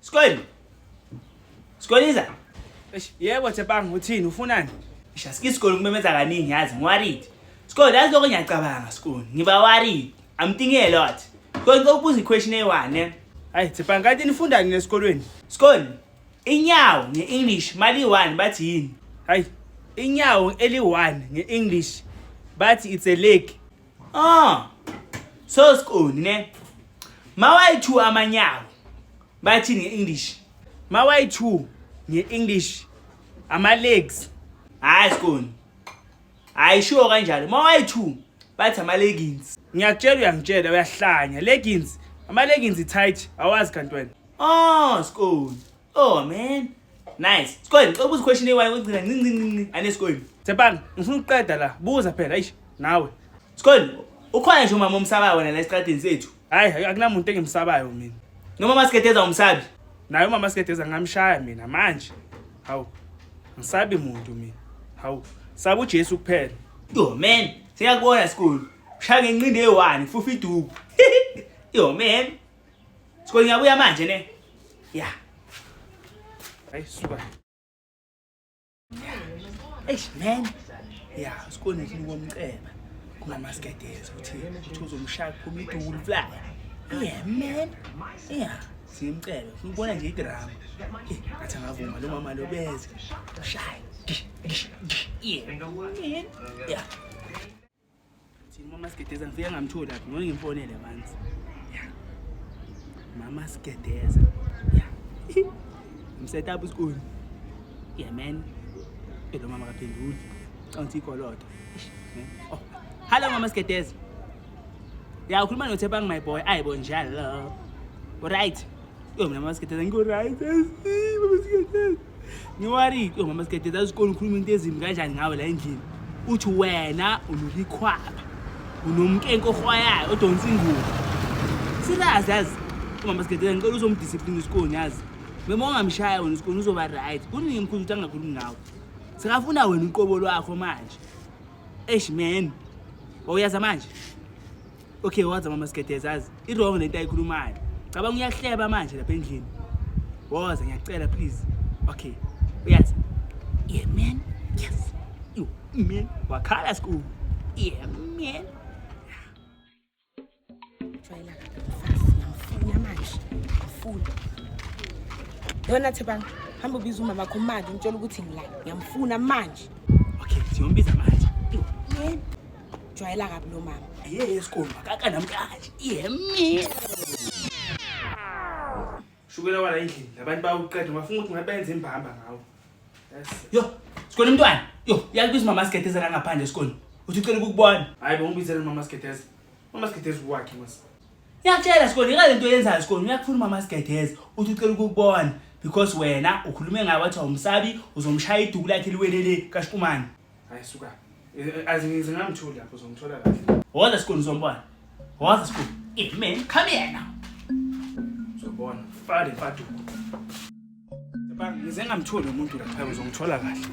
Skol. Skoliza. Yebo Thembanga uthini ufunani? Shasiki isikole kumemeza kaningi yazi ngiworried. Skol yazi lokho ngiyacabanga skol. Ngiba worried. I'm thinking a lot. Skol ngokubuza iquestion e1 ne. Hayi Thembanga kanti nifundani esikolweni? Skol. Inyawo ngeEnglish mali 1 bathi yini? Hayi inyawo eli1 ngeEnglish bathi it's a leg. So skol ne. Mawayi2 amanyawo bathi ngeEnglish. Mawayi2 ngeEnglish ama legs. Hayi skol. Hayi sure kanjalo. Mawayi2 bathi ama leggings. Ngiyakutshela uyangitshela uyahlanya leggings. Ama leggings tight awazi kanti wena. Skol. Oh man. Nice. Skol, ngokubuza iquestion e1 ngicina ncinci ane skol. Thembanga ngifuna ukuqeda la. Buza phela ayish nawe. Skol, ukhona nje umama omsabayo wena la esitradini sethu. Hayi akunamuntu engimsabayo mina. Noma masiketeza umsabi. Naye uma masiketeza ngamshaya mina manje. Hawu. Ngisabi umuntu mina. Hawu. Sabu Jesu kuphela. Yo man, siyakubona skol. Ushaya ngencinde e1 futhi iduku. Yo man. Skol ngiyabuya manje ne. Yeah. Hayi suka. Man. Yeah, skol ngifuna ukumceba. Kunamasiketeza uthi uzomshaya kuphuma iduku fly. Yeah man. Yeah. Simcela ufuna nje idrama athi angavuma lo mama lo beze ushaya yeah thina mama Sigedeza ngifika ngamthola lapho ngeke ngimfonele manzi yeah mama Sigedeza yeah umset up school yeah man lo mama kaphenduli can't ikolodo oh hello mama Sigedeza yeah ukhuluma noThembanga my boy ayibo njalo alright yo mama Sigedeza ngiko-right mama Sigedeza ngiworried yo mama Sigedeza isikole ukhuluma into ezimbi kanjani ngawe la endlini uthi wena unulikhwaba unomkenke ohwayayo odonsa ingubo serious yazi mama Sigedeza ngicela uzomdiscipline isikole yazi noma ungamshaya wena isikole uzoba right kuningi mkhulu ukuthi angakhulumi ngawe sikafuna wena uqobo lwakho manje man uyaza manje okay waza mama Sigedeza yazi i-wrong lento ayikhulumayo cabanga uyahleba manje lapha endlini woza ngiyacela please okay uyazi yeah man yes you man wakhala school yeah man jwayela fast ngifuna manje ngifuna yona Thembanga hamba ubiza umama wakho manje ngitshela ukuthi ngila ngiyamfuna manje okay siyombiza manje man jwayela kabi lo mama school makaka namhlanje yeah man Shukela wala endlini labantu bawuqeda ngafuna ukuthi ngabenze imbamba ngawo. Yes. Yo, sikole mntwana. Yo, yakubiza mama Sigedeza la ngaphandle esikole. Uthi ucela ukubona. Hayi bongibizela mama Sigedeza. Mama Sigedeza wakhe mase. Ngiyakutshela sikole ngale nto yenzayo sikole ngiyakufuna mama Sigedeza. Uthi ucela ukubona because wena ukhulume ngawe wathi awumsabi uzomshaya iduku lakhe liwelele kaShkumane. Hayi suka. Azingize ngamthola lapho uzongithola kahle. Woza sikole uzombona. Woza sikole. Man, come here now. Uzobona. Fade fadu. Thembanga ngize ngamthola umuntu lapha uzongithola kahle.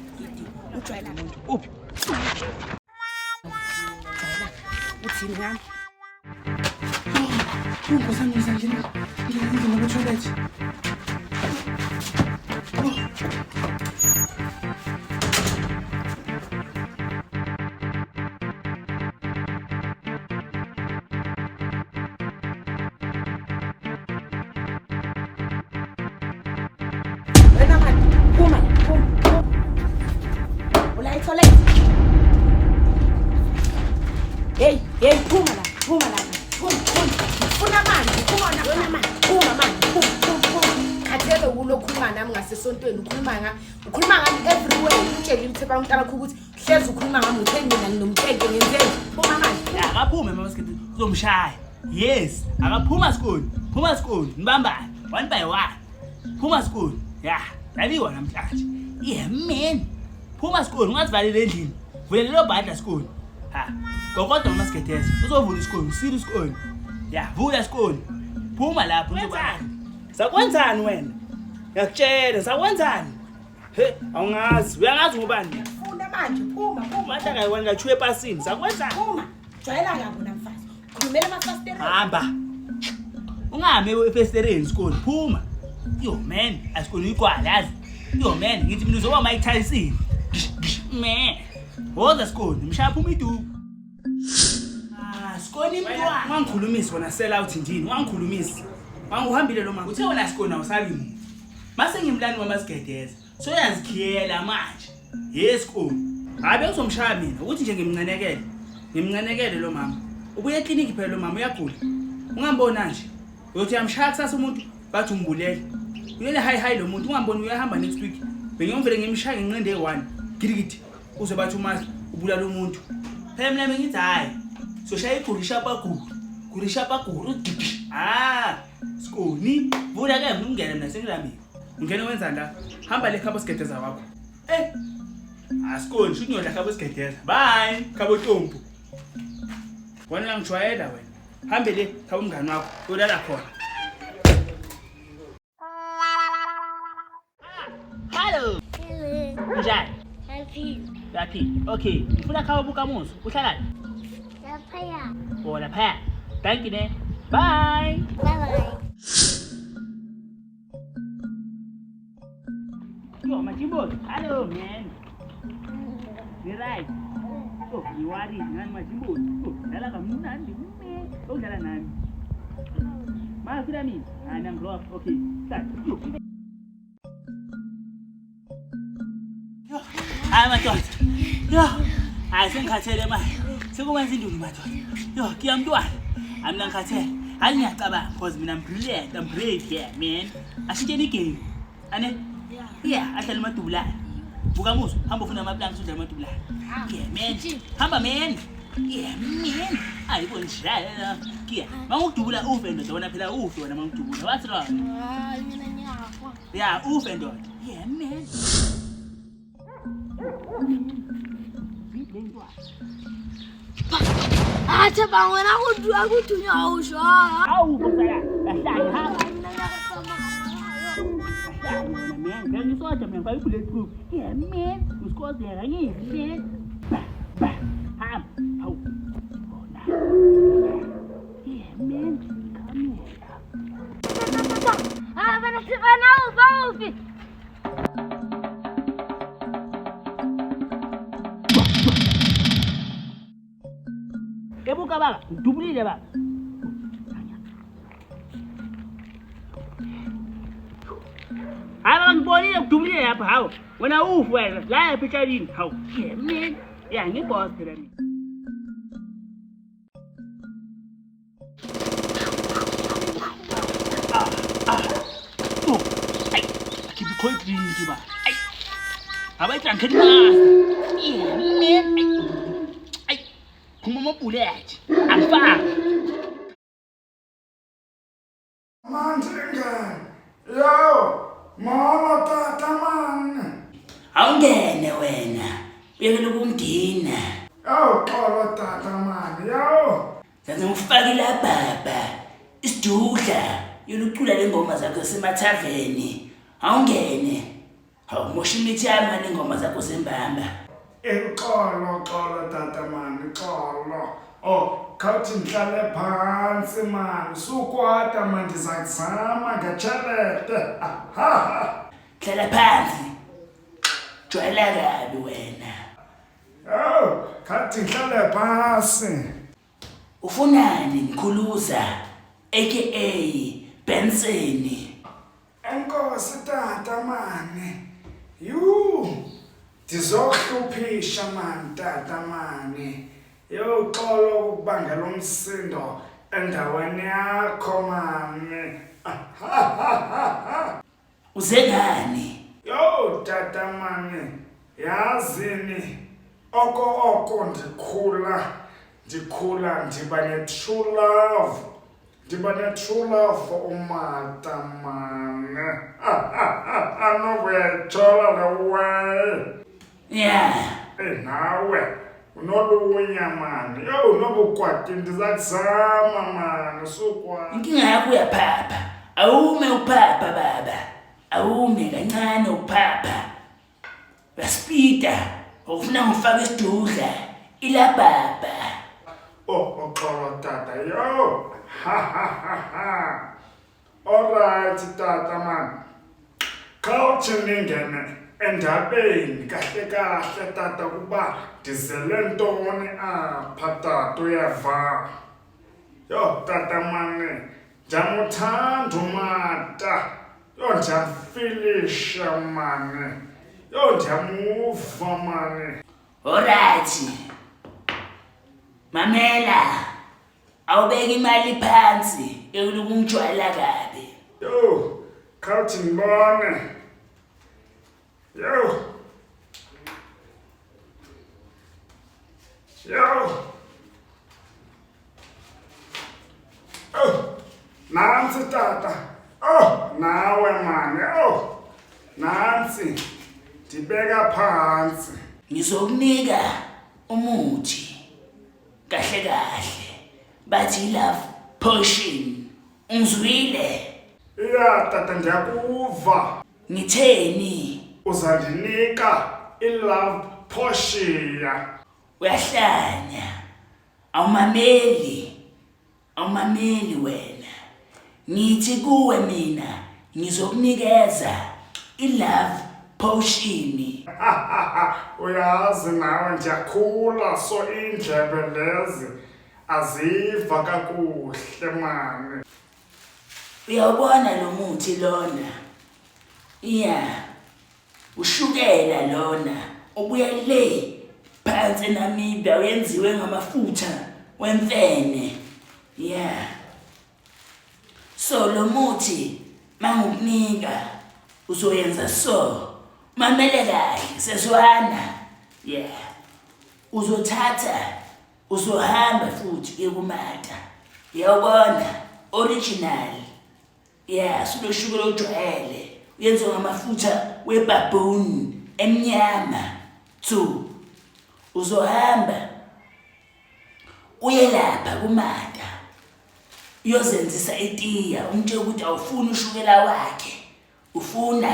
ujwayela Umuntu uphi? uthini ngami Ungosana ngizangena. Ngiyenzile ngaba toilet. wena manje phuma ula toilet hey phuma la ngifuna manje phuma wena manje phuma manje khathele ulokhuluma nami ngasesontweni ukhuluma ngami everywhere utshela uThembanga umntana wakho ukuthi hlezi ukhuluma ngami uthenge mina nginomthenke ngenzeni phuma manje Akaphume mama Sigedeza uzomshaya. Yes, akaphuma sikole. Phuma sikole. Nibambane one by one. Phuma sikole. Yeah, laliwa namhlanje. Yeah man. Phuma sikole ungazivalele endlini. Vulela lo bhadla sikole. Ha. Ngokodwa mama Sigedeza uzovula isikole, usile isikole. Yeah, vula isikole. Phuma lapho uzobani. Sakwenzani wena? Ngiyakutshela sakwenzani? He, awungazi. Uyangazi ngubani? funda manje phuma Manje akayiwani ngachuye epasini. Sakwenzani? phuma jwayela kabi namfazi khulumela amafasteri Hamba. Ungame efestereni isikole. Phuma. Yo man, asikoni ikwala yazi. Yo man, ngithi mina uzoba Mike Tyson. Man. Woza sikoni, mshapha umiduku. Sikoni mntwana. Wangikhulumisa wona sell out ndini, wangikhulumisa. Wangihambile lo mama. Uthe wona sikoni awusabi muntu. Mase ngimlani wamasigedeza. So yazikhiyela manje. Yesikoni. Hayi uzomshaya mina ukuthi nje ngimncanekele. Ngimncanekele lo mama. Ubuye eclinic phela lo mama uyagula. Ungambona nje. Uyothi yamshaya kusasa umuntu bathi umbulele. Uyele hi lo muntu ungamboni uyahamba next week. Bengiyomvele ngimshaya nginqinde e1. Gidigidi. Uzobathi umazi ubulala umuntu. Phela mina bengithi hayi. Soshaya igurisha baguru. Gurisha baguru. Sikoni. Vula ke ungene mina sengilambile. Ungena wenza la. Hamba le khabo sigedeza wakho. Asikoni shuthi ngiyodla khabo sigedeza. Bye. Khabo Tompu. Wena ngijwayela wena. Hambe le khabo umngani wakho. Ulala khona. Hello. Hello. Njani? Happy. Yapi. Okay. Ngifuna khabo bukamuso. Uhlala la? Lapaya. Oh lapha. Thank you ne. Bye. Bye-bye. Yo, Majimbo. Hello, man. You're right. Oh, you are it, man, Majimbo. Oh, dala kamu nanti. Oh, dala nani. Ma, kira mi. Anang grow up. Okay. Start. Yo. Yo. Ay, matot. Yo. Ay, sengikhathele manje. Sekumenza indulu matot. Yo, kiyamntwana. Ami ngikhathele. Hayi ngiyacabanga because mina I'm brilliant. I'm brave, yeah, man. Ashintsheni igame. Ane? Yeah, ahlala emadubulana. Buka muso, hamba ufuna amaplanks udla emadubulana. Yeah, man. Hamba man. Yeah, man. Ayibona njalo. Yeah. Mangudubula ufe ndoda wona phela ufe wona mangudubula. What's wrong? Mina ngiyafa. Yeah, ufe ndoda. Yeah, man. Acha bangona akudunya awusho. Awu kusala. Lahlala hamba. Man, can you sort of man? Five bulletproof. Yeah, man. You score there, man. Bah. Ham. Oh. Oh, nah. Yeah, man. Come here. Bana sifana ufi. Ebuka baba, dubulile baba. Aba ngibonile ukudubulile lapha hawo. Wena ufu wena, la epichalini. Hawo. Yeah, man. Yeah, ngiboss phela mina. Oh. Ay. Akibi cold drink ba. Ay. Aba itrankeni mas. Yeah, man. Ay. Kuma mabullet. Angifaka. Mandinga. Yo. Mama tata man. Awungene wena. Uyekela ukumdina. Yo, xolo tata man. Yo. Senze ngifakile baba. Isidudla. Yolucula lengoma zakho semathaveni. Awungene. Awumosha imithi yami ngale ngoma zakho sembamba. Xolo tata man, xolo. Oh, khawuthi ngihlale phansi man. Sukwata man ndizakuzama ngetshelete. Hlala phansi. Jwayela kabi wena. Oh, khawuthi ngihlale phansi. Ufunani Mkhuluza aka Benson? Enkosi tata man. Yu. Ndizohluphisha man tata man. Yo xolo ukubangela umsindo endaweni yakho man. Uze ngani? Yo tata man. Yazini oko ndikhula ndiba ne-true love. Ndiba ne-true love for umata man. Anokuyayijola le way. Yeah. Nawe unolunya man. Yo unobukwati ndizakuzama man. Sukwa. Inkinga yakho uyaphapha. Awume uphapha baba. Awume kancane uphapha. Baspeeda. Ufuna ngifake isidudla. Ila baba. Oh, xolo tata. Yo. Alright tata man. Khawuthi ningene endabeni kahle kahle tata kuba ndizele ntoni apha tata uyava. Yo tata mane ndiyamuthanda umata. Yo ndiyamfilisha mane. Yo ndiyamuva mane. Alright. Mamela. Awubeka imali phansi ekulungijwayela kabi. Yo, khawuthi ngibone. Yo. Oh, nansi tata. Oh, nawe mane. Oh, nansi. Ndibeka phansi. Ngizokunika umuthi. Kahle kahle. Bathi love potion. Ungizwile? Iya tata ndiyakuva. Ngitheni? Uzandinika i-love potion. Uyahlanya. Awumameli wena. Ngithi kuwe mina ngizokunikeza i-love potion. Uyazi nawe ndiyakhula so indlebe lezi aziva kakuhle mane. Uyawubona lo muthi lona? Ushukela lona. Ubuya le phansi eNamibia uyenziwe ngamafutha wemfene. So lo muthi mangukunika uzoyenza so. Mamele kahle seswana. Uzothatha uzohamba futhi ekumata. Uyabona? Original. Suloshukela ojwayele. Uyenziwe ngamafutha webaboon emnyama. 2. Uzohamba uye lapha kumata. Uyozenzisa itiya, umtshela ukuthi awufuni ushukela wakhe. Ufuna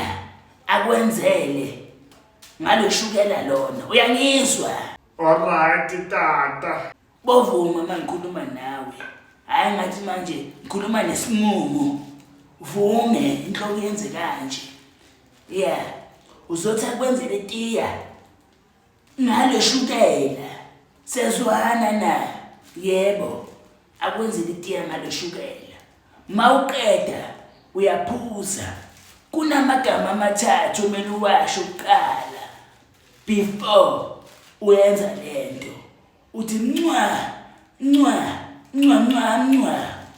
akwenzele ngalo shukela lona. Uyangizwa? Alright tata. Bovuma mangikhuluma nawe. Hayi ngathi manje ngikhuluma nesinqumo. Vume inhloko yenze kanje. Uzothi akwenzele itiya ngalo shukela. Sezwana na? Yebo. Akwenzele itiya ngalo shukela. Mawuqeda uyaphuza. Kunamagama amathathu omele uwasho kuqala before uyenza lento. Uthi ncwa.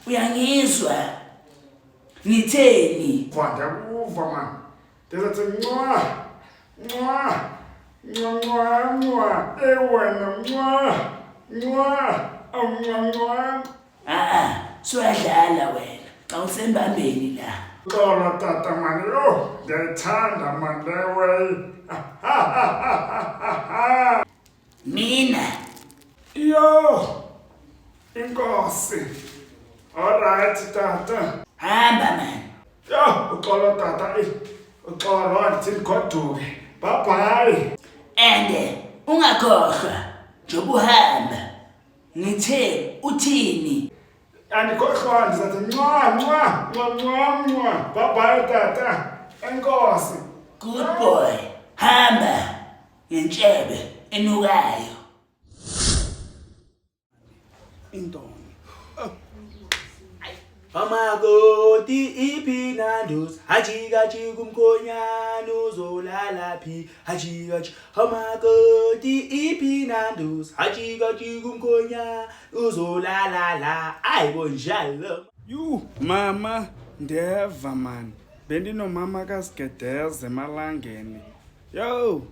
Uyangizwa? Ngitheni? Ndiyakuva man. Ndizathi ncwa. Wena ncwa. Suyadlala wena. Xa usembambeni la. Xolo tata man. Yo, ndiyayithanda man lewe. Mina. Yo. Inkosi. Alright tata. Hamba man. Yo, uxolo tata. Uxolo ndithi ndigoduke. Bye bye. And ungakhohlwa njoba uhamba. Ngithe uthini? Andikhohlwa ndizathi ncwa. Bye bye tata. Enkosi. Good boy. Hamba ngentshebe enukayo. Intoni. Amakoti ipinandos hajika chikumkhonyana uzolala phi hajika amakoti ipinandos hajika chikumkhonyana uzolala la ayibo njalo. Mama ndeva man bendinomama kaSigedeze emalangeni. Yo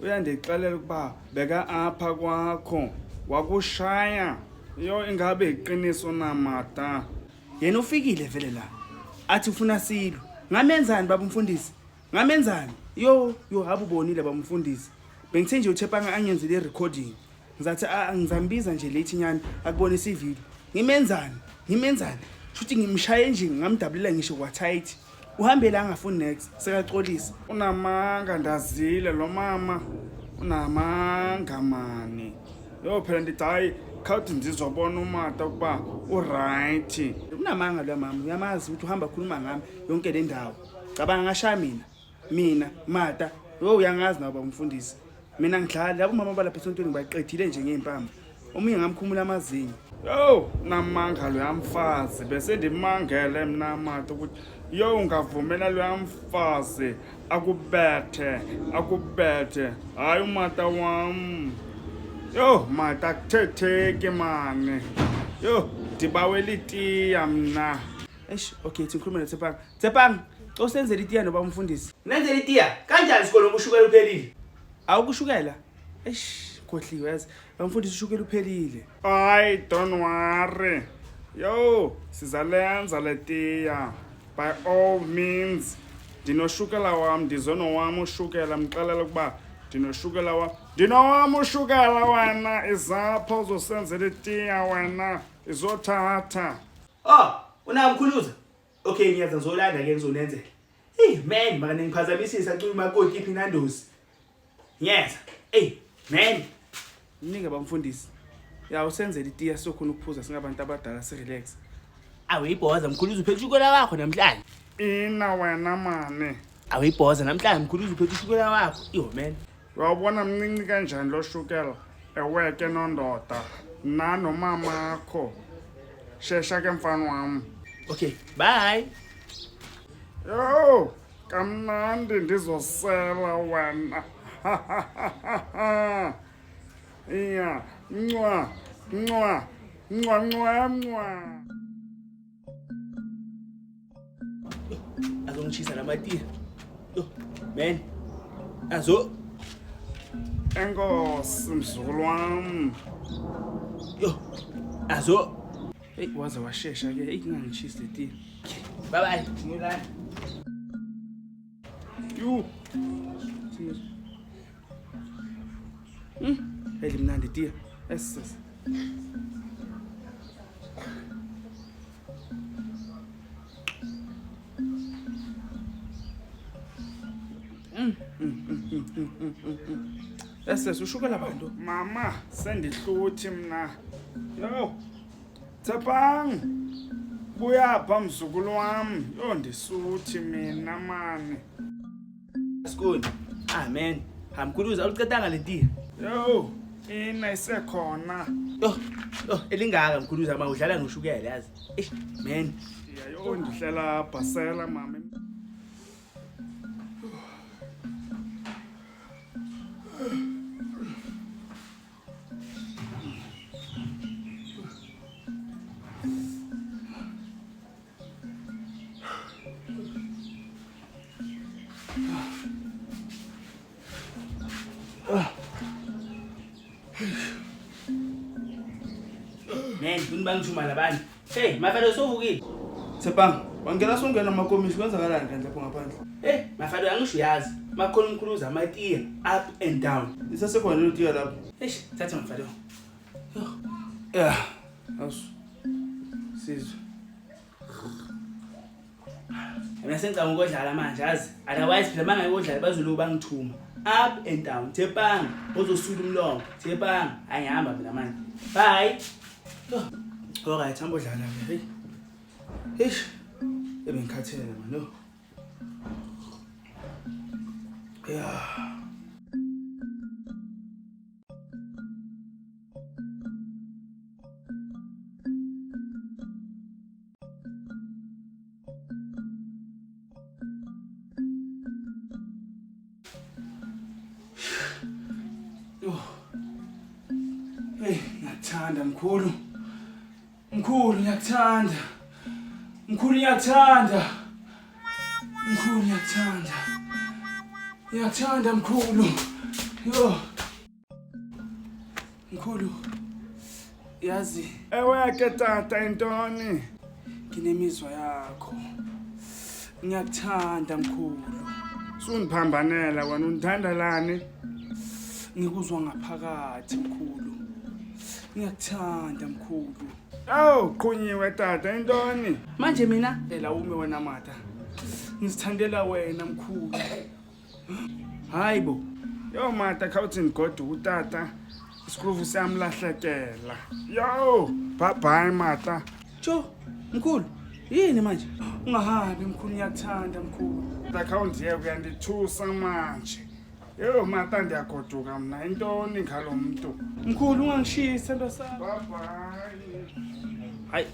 uyandixelela ukuba beka apha kwakho wakushaya. Yo ingabe iqiniso namata. Yena ufikile vele la. Athi ufuna silo. Ngamenzani baba umfundisi? Ngamenzani? Yo habubonile baba umfundisi. Bengithe nje uThepanga angenzile irecording. Ngizathi ngizambiza nje late nyani akubonisa ivideo. Ngimenzani? Shuthi ngimshaye nje ngamdabulela ngisho kwaTight. Uhambe la angafuni next sekaxolisa. Unamanga ndazile lo mama. Unamanga mani. Yo phela ndithi hayi khawuthi ndizobona umata ukuba urayithi. Unamanga lo mama, uyamazi ukuthi uhamba khuluma ngami yonke le ndawo. Cabanga ngashaya mina mata. Uyangazi nawo bamfundisi. Mina ngidlala labo mama balapha esontweni bayaqethile nje ngempama. Omunye ngamkhumula amazinyo. Yo, namanga lo yamfazi bese ndimangele mina mata ukuthi yo ungavumela lo yamfazi akubethe hayi umata wam. Yo mata kuthetheke mane. Yo ndibawela itiya mna. Okay, sikhuluma noTsepang. Tsepang, usenzele itiya noba umfundisi. Nenzele itiya? Kanjani isikolo ngokushukela uphelile? Awukushukela? Khohliwe yazi. Bamfundisi ushukela uphelile. Ay, don't worry. Yo, sizalenza letiya. By all means. Ndinoshukela wam, ndizono wam ushukela mxelela ukuba ndinoshukela wam. Ndinowam ushukela wena izapho uzosenzela itiya wena izothatha. Unamkhuluza? Okay, ngiyaza ngizolanda ke ngizonenzela. Man, maka ngiphazamisisa acula umakoti iphinandosi. Ngiyaza. Man. Ninge bamfundisi. Ya usenzela itiya sokhona ukuphuza singabantu abadala relax. Awuyibhoza mkhuluza uphethe ushukela wakho namhlanje. Ina wena mane. Awuyibhoza namhlanje mkhuluza uphethe ushukela wakho. Man. Wawubona mncinci kanjani lo shukela eweke nondoda nanomama akho. Shesha ke mfana wam. Okay, bye. Yo, kamnandi ndizosela wena. Iya, mwa. Azongishisa lamatiya. Man. Azo. Enkosi mzukulu wam. Azo. Waze washesha ke ngangishisa letiya. Bye. Ngiyolala. Yo. Hey mnandi tiya. Yes. Yes, ushukela bantu. Mama, sendihluthi mna. Yo. Tsepang. Buyapha mzukulu wam. Yo ndisuthi mina mane. Skuni. Man. Hamkhuluza ulicedanga letiya. Yo, ina isekhona. Elingaka mkhuluza uma udlala ngoshukela yazi. Man. Yo ndihlela bhasela mama. Man, unibangithuma labantu. Hey, mafalo sovukile. Tsepang, wangena songena amakomishi kwenzakalani kanti lapho ngaphandle? Mafalo angisho yazi. Makhona umkhuluza amatiya up and down. Isasekhona lo tiya lapho. Thatha mafalo. Asu. Sizwe. Mina sengicanga ukodlala manje yazi. Otherwise phela mangayodlala bazolo bangithuma. Up and down. Tsepang, uzosula umlomo. Tsepang, ayihamba mina manje. Bye. Alright, hamba udlala ke. Ebengikhathele manje. Ngiyakuthanda mkhulu. Mkhulu ngiyakuthanda. Ngiyakuthanda mkhulu. Yo. Mkhulu. Yazi, Eweke tata intoni? nginemizwa yakho. Ngiyakuthanda mkhulu. Suniphambanela wena undithandalani? Ngikuzwa ngaphakathi mkhulu. Ngiyakuthanda mkhulu. Qhunyiwe tata intoni? Manje mina ela ume wena mata. Ngizithandela wena mkhulu. Hayibo. Yo mata khawuthi ngigoduka utata. Scrooge siyamlahlekela. Yo, bye mata. Cho, mkhulu, yini manje? Ungahambi mkhulu, ngiyakuthanda mkhulu. Account yeke uyandithusa manje. Yo mata ndiyagoduka mina intoni ngalo muntu. Mkhulu ungangishisa ndo sami. Bye. Hayi.